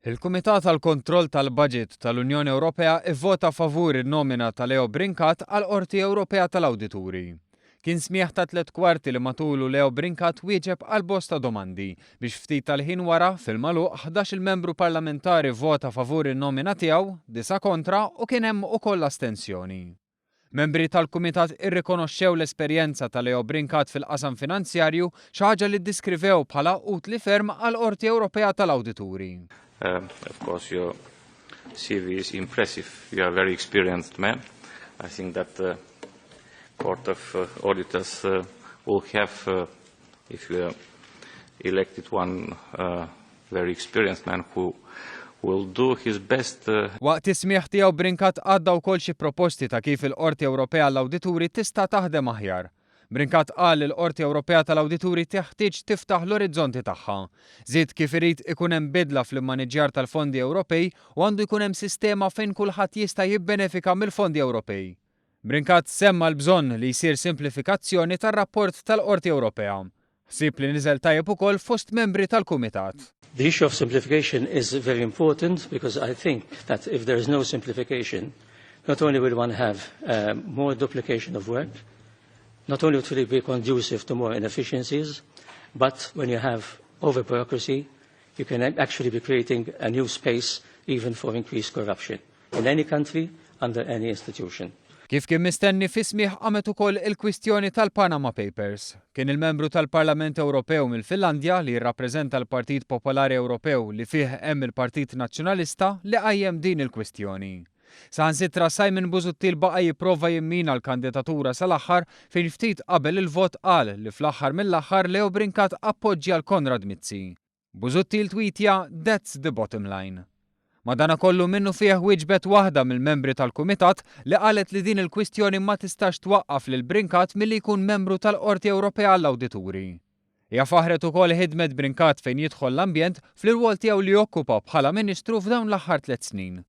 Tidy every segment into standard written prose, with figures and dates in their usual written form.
Il-Kumitat tal-Kontroll tal-Budget tal-Unjoni Ewropea ivvota favur in-nomina tal-Leo Brincat għall-Qorti Ewropea tal-Awdituri. Kien smieħ ta' 3/4 li matulu Leo Brincat wieġeb għal bosta domandi biex ftit tal-ħin wara fil-magħluq 11 il-membru parlamentari vota favur in-nomina tiegħu, 9 kontra u kien hemm ukoll astensjoni. Membri tal-Kumitat irrikonoxxew l-esperjenza ta' Leo Brincat fil-qasam finanzjarju xi ħaġa li ddiskrivew bħala utli ferm għall-Qorti Ewropea tal-Awdituri. Of course, your CV is impressive. You are a very experienced man. I think that the Court of Auditors will have, if you are elected one very experienced man who will do his best. Waqt ismieħ tiegħu Brincat għadda wkoll xi proposti ta' kif il-Qorti Ewropea tal-Awdituri tista' taħdem aħjar. Brincat qal li l-Qorti Ewropea tal-Awdituri teħtieġ tiftaħ l-orizzonti tagħha. Żied kif irid ikun hemm bidla fl-immaniġġjar tal-fondi Ewropej u għandu jkun hemm sistema fejn kulħadd jista' jibbenefika mill-fondi Ewropej. Brincat semma l-bżonn li jsir simplifikazzjoni tar-rapport tal-Qorti Ewropea. Ħsieb li niżel tajjeb ukoll fost membri tal-Kumitat. The issue of simplification is very important because I think that if there is no simplification, not only will one have more duplication of work, not only will it be conducive to more inefficiencies, but when you have over-bureaucracy, you can actually be creating a new space even for increased corruption in any country, under any institution. Kif kien mistenni fi smieħ qamet ukoll il-kwistjoni tal-Panama Papers. Kien il-membru tal-Parlament Ewropew mill-Finlandja li jirrappreżenta l-Partit Popolari Ewropew li fih hemm il-Partit Nazzjonalista li qajjem din il-kwistjoni. Saħansitra Simon Busuttil baqa' jipprova jimmina l-kandidatura sal-aħħar fejn ftit qabel il-vot qal li fl-aħħar mill-aħħar Leo Brincat appoġġja l-Konrad Mizzi. Busuttil tweetja "That's the bottom line". Madankollu minnu fih wieġbet waħda mill-membri tal-Kumitat li qalet li din il-kwistjoni ma tistax twaqqaf lil Brincat milli jkun membru tal-Qorti Ewropea għall-Awdituri. Hija faħret ukoll ħidmet Brincat fejn jidħol l-ambjent fl-irwol tiegħu li jokkupa bħala Ministru f'dawn l-aħħar 3 snin.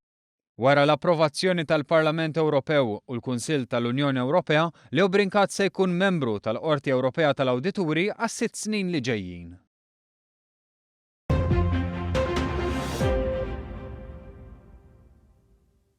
Wara l-approvazzjoni tal-Parlament Ewropew u l-Kunsill tal-Unjoni Ewropea, Leo Brincat se jkun membru tal-Qorti Ewropea tal-Awdituri għas 6 snin li ġejjin.